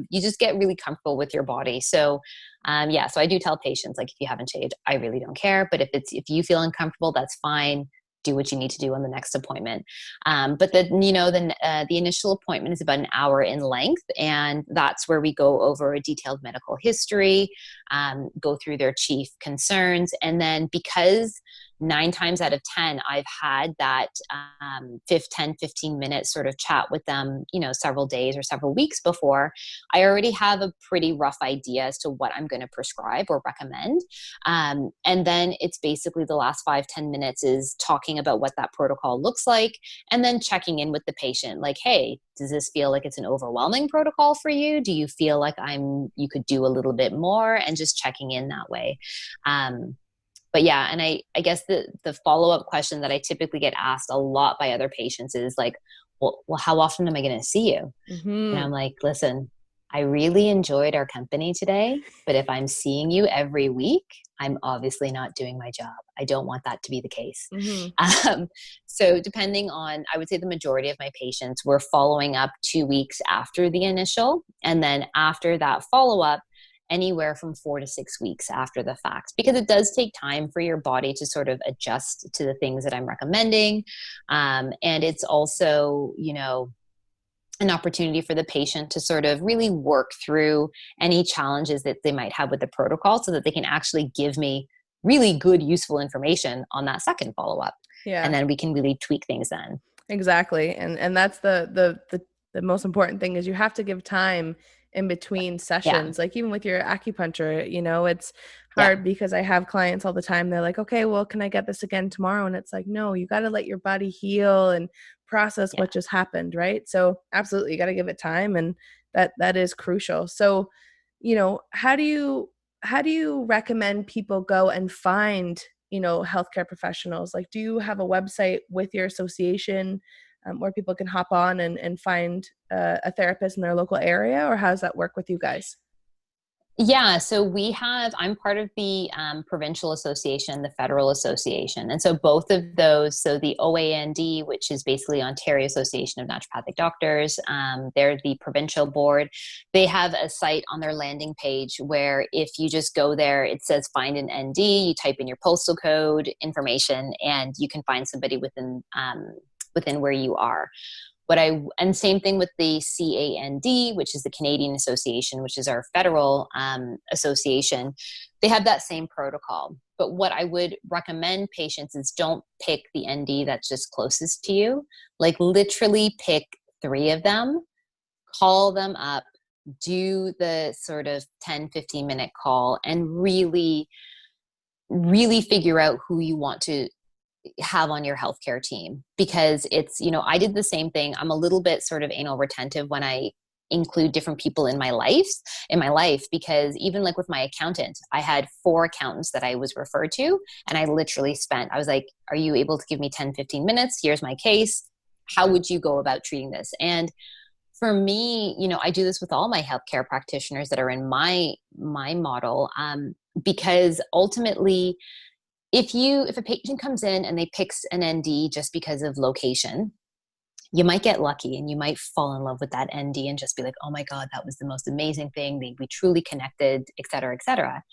you just get really comfortable with your body. So so I do tell patients, like, if you haven't shaved, I really don't care. But if you feel uncomfortable, that's fine. Do what you need to do on the next appointment. But the initial appointment is about an hour in length. And that's where we go over a detailed medical history, go through their chief concerns. And then because 9 times out of 10, I've had that 10-15 minute sort of chat with them, several days or several weeks before, I already have a pretty rough idea as to what I'm going to prescribe or recommend. And then it's basically the last 5-10 minutes is talking about what that protocol looks like and then checking in with the patient. Like, hey, does this feel like it's an overwhelming protocol for you? Do you feel like you could do a little bit more? And just checking in that way. But yeah, and I guess the follow-up question that I typically get asked a lot by other patients is like, well, how often am I going to see you? And Mm-hmm. I'm like, listen, I really enjoyed our company today, but if I'm seeing you every week, I'm obviously not doing my job. I don't want that to be the case. Mm-hmm. Um, so depending on, I would say the majority of my patients, we're following up 2 weeks after the initial. And then after that follow-up, anywhere from 4 to 6 weeks after the fact, because it does take time for your body to sort of adjust to the things that I'm recommending. And it's also, an opportunity for the patient to sort of really work through any challenges that they might have with the protocol so that they can actually give me really good, useful information on that second follow-up. And Yeah. then we can really tweak things then. Exactly. And that's the most important thing is you have to give time in between Yeah. sessions. Like even with your acupuncture, it's Yeah. hard because I have clients all the time. They're like, "Okay, well, can I get this again tomorrow?" And it's like, "No, you got to let your body heal and process Yeah. what just happened, right?" So, absolutely, you got to give it time, and that is crucial. So, how do you recommend people go and find healthcare professionals? Like, do you have a website with your association where people can hop on and find a therapist in their local area, or how does that work with you guys? Yeah, so I'm part of the provincial association, the federal association. And so both of those, so the OAND, which is basically Ontario Association of Naturopathic Doctors, they're the provincial board. They have a site on their landing page where if you just go there, it says find an ND, you type in your postal code information, and you can find somebody within where you are. And same thing with the CAND, which is the Canadian Association, which is our federal association. They have that same protocol. But what I would recommend patients is don't pick the ND that's just closest to you. Like literally pick 3 of them, call them up, do the sort of 10-15 minute call, and really, really figure out who you want to have on your healthcare team, because I did the same thing. I'm a little bit sort of anal retentive when I include different people in my life, because even like with my accountant, I had 4 accountants that I was referred to, and I was like, are you able to give me 10-15 minutes? Here's my case. How would you go about treating this? And for me, I do this with all my healthcare practitioners that are in my model, because ultimately, if a patient comes in and they picks an ND just because of location, you might get lucky and you might fall in love with that ND and just be like, oh my God, that was the most amazing thing. We truly connected, et cetera, et cetera.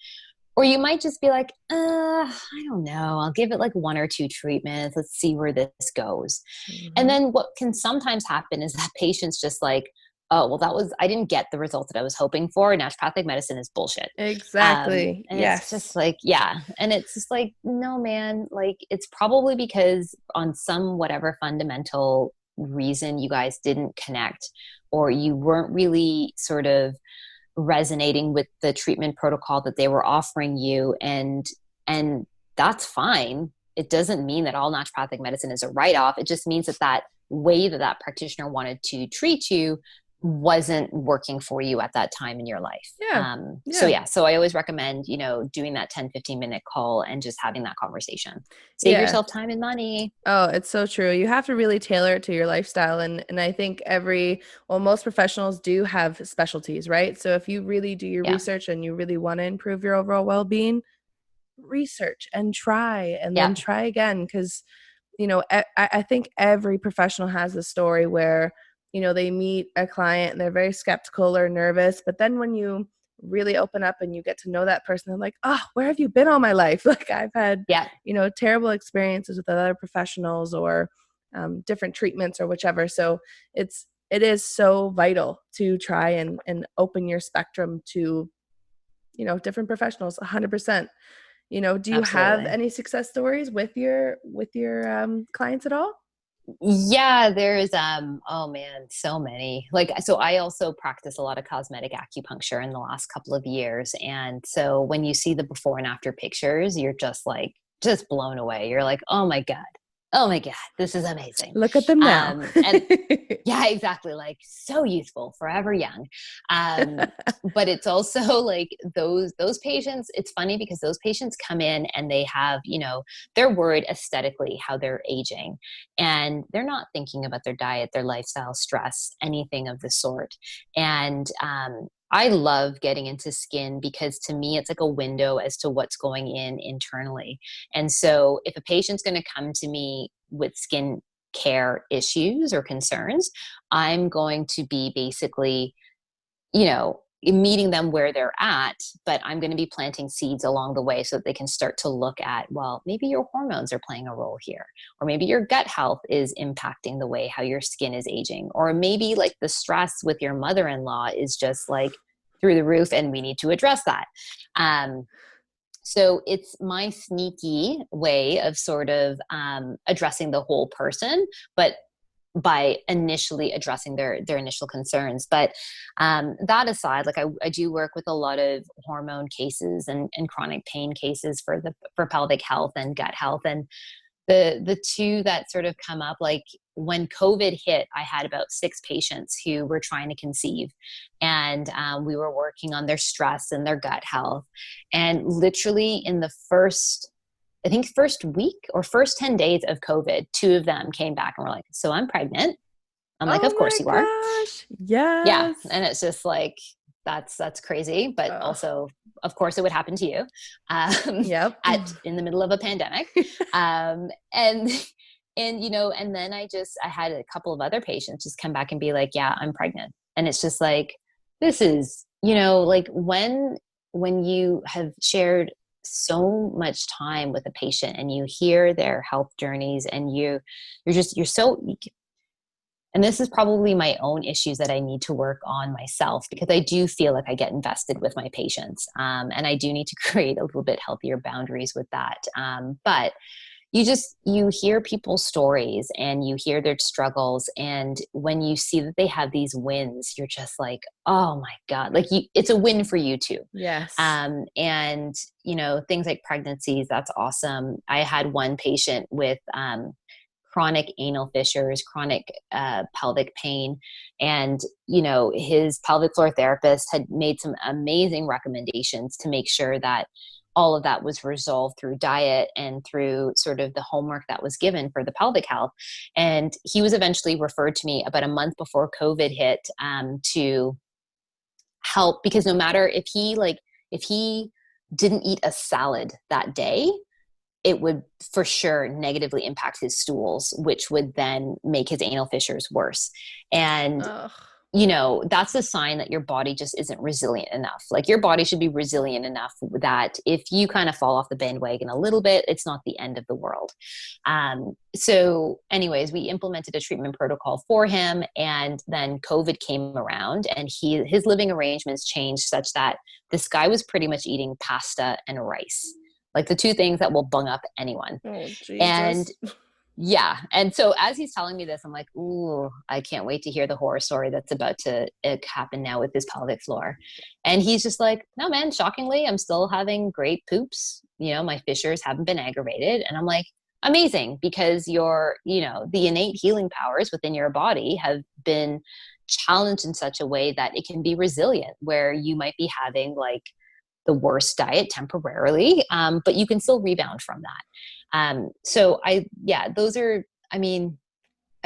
Or you might just be like, I don't know. I'll give it like 1 or 2 treatments. Let's see where this goes. And Hmm. then what can sometimes happen is that patient's just like, oh, well, I didn't get the result that I was hoping for. Naturopathic medicine is bullshit. Exactly. And it's just Yes. like, yeah. And it's just like, no, man, like it's probably because on some whatever fundamental reason you guys didn't connect, or you weren't really sort of resonating with the treatment protocol that they were offering you. And that's fine. It doesn't mean that all naturopathic medicine is a write-off. It just means that that way that practitioner wanted to treat you wasn't working for you at that time in your life. Yeah. So Yeah. yeah, so I always recommend, doing that 10-15 minute call and just having that conversation. Save Yeah. yourself time and money. Oh, it's so true. You have to really tailor it to your lifestyle. And I think most professionals do have specialties, right? So if you really do your Yeah. research and you really want to improve your overall well-being, research and try and then Yeah. try again. Because I think every professional has a story where they meet a client and they're very skeptical or nervous, but then when you really open up and you get to know that person, they're like, oh, where have you been all my life? Like I've had Yeah. terrible experiences with other professionals or different treatments or whichever. So it is so vital to try and open your spectrum to different professionals. 100%. Do you have Absolutely. any success stories with your clients at all? Yeah, there's oh man, so many. Like, so I also practice a lot of cosmetic acupuncture in the last couple of years. And so when you see the before and after pictures, you're just like just blown away. You're like, "Oh my God. oh my God, this is amazing. Look at them now. And yeah, exactly. Like so youthful, forever young. But it's also like those patients, it's funny because those patients come in and they have, they're worried aesthetically how they're aging, and they're not thinking about their diet, their lifestyle, stress, anything of the sort. And I love getting into skin because to me, it's like a window as to what's going in internally. And so if a patient's going to come to me with skin care issues or concerns, I'm going to be basically, meeting them where they're at, but I'm going to be planting seeds along the way so that they can start to look at, well, maybe your hormones are playing a role here, or maybe your gut health is impacting the way how your skin is aging, or maybe like the stress with your mother-in-law is just like through the roof and we need to address that. So it's my sneaky way of sort of addressing the whole person, but by initially addressing their initial concerns. But that aside, like I do work with a lot of hormone cases and chronic pain cases for pelvic health and gut health. And the two that sort of come up, like when COVID hit, I had about 6 patients who were trying to conceive, and we were working on their stress and their gut health. And literally in the first week or first 10 days of COVID, 2 of them came back and were like, so I'm pregnant. I'm like, Oh of course my you are. gosh. Yeah. Yes. And it's just like, that's crazy. But also, of course, it would happen to you Yep. in the middle of a pandemic. And and then I had a couple of other patients just come back and be like, yeah, I'm pregnant. And it's just like, this is, like when you have shared so much time with a patient and you hear their health journeys and you're so, and this is probably my own issues that I need to work on myself, because I do feel like I get invested with my patients. And I do need to create a little bit healthier boundaries with that. But you hear people's stories and you hear their struggles. And when you see that they have these wins, you're just like, oh my God, like it's a win for you too. Yes. And things like pregnancies, that's awesome. I had one patient with, chronic anal fissures, chronic pelvic pain. And, his pelvic floor therapist had made some amazing recommendations to make sure that all of that was resolved through diet and through sort of the homework that was given for the pelvic health. And he was eventually referred to me about a month before COVID hit to help, because no matter if he didn't eat a salad that day, it would for sure negatively impact his stools, which would then make his anal fissures worse. And, Ugh. That's a sign that your body just isn't resilient enough. Like your body should be resilient enough that if you kind of fall off the bandwagon a little bit, it's not the end of the world. So anyways, we implemented a treatment protocol for him, and then COVID came around and his living arrangements changed such that this guy was pretty much eating pasta and rice. Like the 2 things that will bung up anyone. Oh, Jesus. And yeah. And so as he's telling me this, I'm like, ooh, I can't wait to hear the horror story that's about to happen now with his pelvic floor. And he's just like, no, man, shockingly, I'm still having great poops. My fissures haven't been aggravated. And I'm like, amazing, because the innate healing powers within your body have been challenged in such a way that it can be resilient, where you might be having like the worst diet temporarily, but you can still rebound from that. So those are, I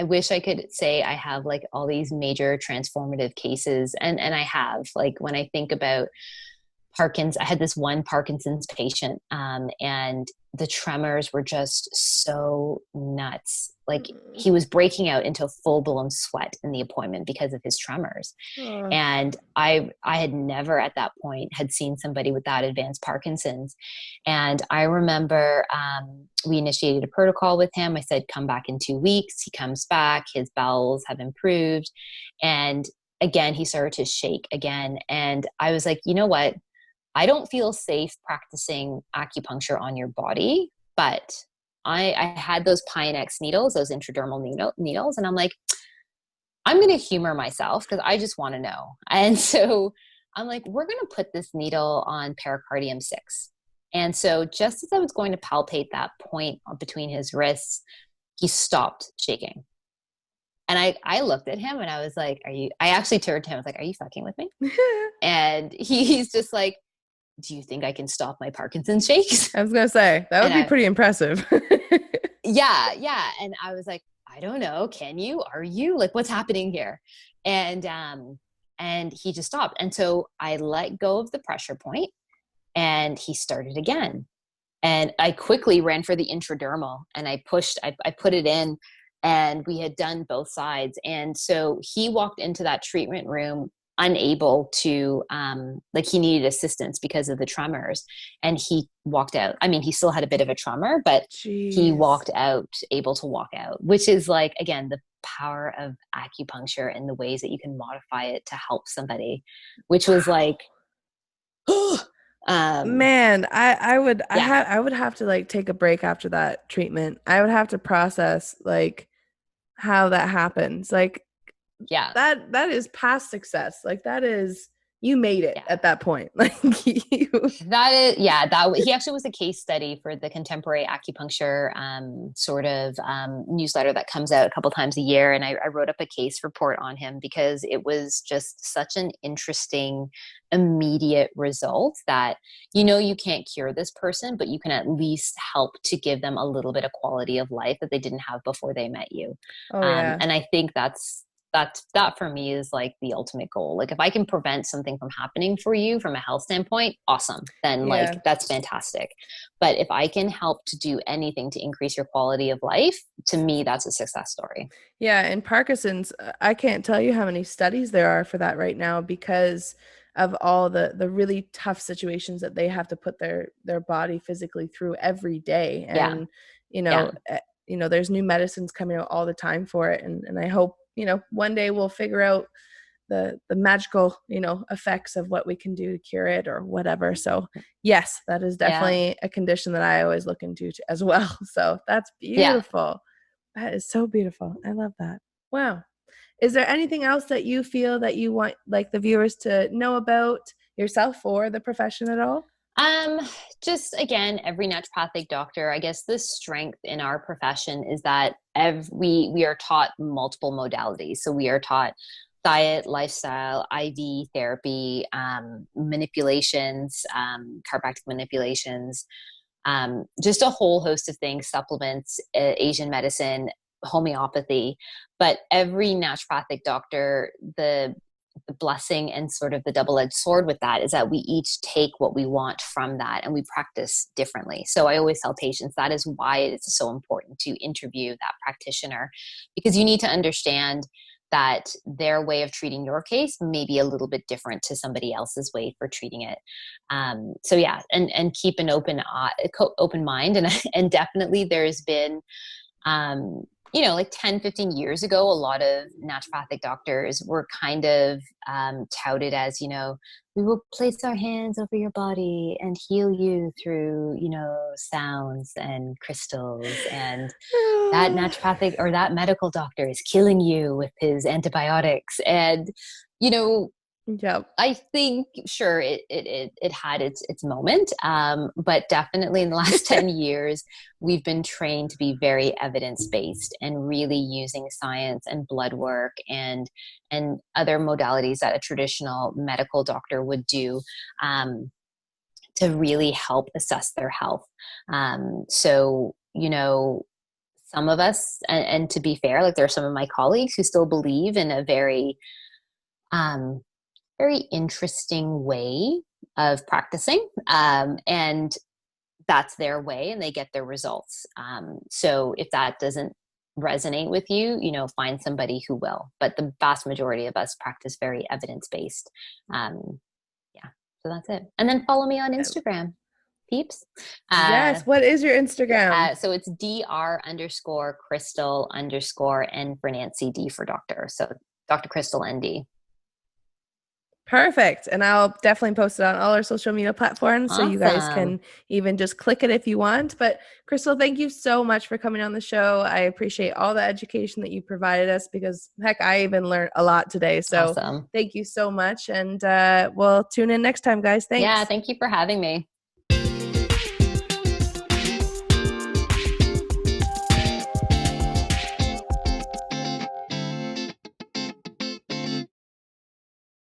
wish I could say I have like all these major transformative cases. And I have, like, when I think about I had this one Parkinson's patient, and the tremors were just so nuts. Like he was breaking out into full blown sweat in the appointment because of his tremors. And I had never at that point had seen somebody with that advanced Parkinson's. And I remember, we initiated a protocol with him. I said, come back in 2 weeks. He comes back, his bowels have improved. And again, he started to shake again. And I was like, you know what? I don't feel safe practicing acupuncture on your body, but I had those Pionex needles, those intradermal needles. And I'm like, I'm going to humor myself because I just want to know. And so I'm like, we're going to put this needle on pericardium 6. And so just as I was going to palpate that point between his wrists, he stopped shaking. And I looked at him and I was like, I actually turned to him. I was like, are you fucking with me? And he's just like, do you think I can stop my Parkinson's shakes? I was going to say, that would And be pretty impressive. yeah. And I was like, I don't know. Can you? Are you? Like, what's happening here? And he just stopped. And so I let go of the pressure point and he started again. And I quickly ran for the intradermal and I put it in, and we had done both sides. And so he walked into that treatment room unable to, like he needed assistance because of the tremors, and he walked out. I mean, he still had a bit of a tremor, but he Jeez. walked out, able to walk out, which is like, again, the power of acupuncture and the ways that you can modify it to help somebody, which was like, Man, yeah, I would have to like take a break after that treatment. I would have to process like how that happens. Like yeah, that is past success. Like that is, you made it yeah. at that point. Like you. That is, yeah, he actually was a case study for the contemporary acupuncture sort of newsletter that comes out a couple times a year. And I wrote up a case report on him because it was just such an interesting, immediate result that, you can't cure this person, but you can at least help to give them a little bit of quality of life that they didn't have before they met you. Oh yeah. And I think that for me is like the ultimate goal. Like if I can prevent something from happening for you from a health standpoint, awesome. Then like Yeah. that's fantastic. But if I can help to do anything to increase your quality of life, to me, that's a success story. Yeah, and Parkinson's, I can't tell you how many studies there are for that right now because of all the really tough situations that they have to put their body physically through every day. Yeah. And Yeah. there's new medicines coming out all the time for it, and I hope one day we'll figure out the magical effects of what we can do to cure it or whatever. So yes, that is Yeah. definitely a condition that I always look into as well. So that's Yeah. beautiful. That is so beautiful. I love that. Wow. Is there anything else that you feel that you want like the viewers to know about yourself or the profession at all? Um, just again, every naturopathic doctor, I guess the strength in our profession is that we are taught multiple modalities. So we are taught diet, lifestyle, IV therapy, manipulations, chiropractic manipulations, just a whole host of things, supplements, Asian medicine, homeopathy. But every naturopathic doctor, the blessing and sort of the double-edged sword with that is that we each take what we want from that and we practice differently. So I always tell patients that is why it's so important to interview that practitioner, because you need to understand that their way of treating your case may be a little bit different to somebody else's way for treating it. So yeah, and keep an open mind, and definitely there's been like 10, 15 years ago, a lot of naturopathic doctors were kind of touted as, we will place our hands over your body and heal you through, sounds and crystals. And that naturopathic or that medical doctor is killing you with his antibiotics. And, Yep. I think sure it had its moment, but definitely in the last 10 years, we've been trained to be very evidence based and really using science and blood work and other modalities that a traditional medical doctor would do to really help assess their health. So some of us, and to be fair, like there are some of my colleagues who still believe in a um, very interesting way of practicing. And that's their way and they get their results. So if that doesn't resonate with you, find somebody who will. But the vast majority of us practice very evidence-based. Yeah, so that's it. And then follow me on Instagram, peeps. Yes. What is your Instagram? So it's Dr.Crystal_N for Nancy, D for doctor. So Dr. Crystal ND. Perfect. And I'll definitely post it on all our social media platforms so you guys Awesome. can even just click it if you want. But Crystal, thank you so much for coming on the show. I appreciate all the education that you provided us because heck, I even learned a lot today. So Awesome. thank you so much. And we'll tune in next time, guys. Yeah, Thanks. thank you for having me.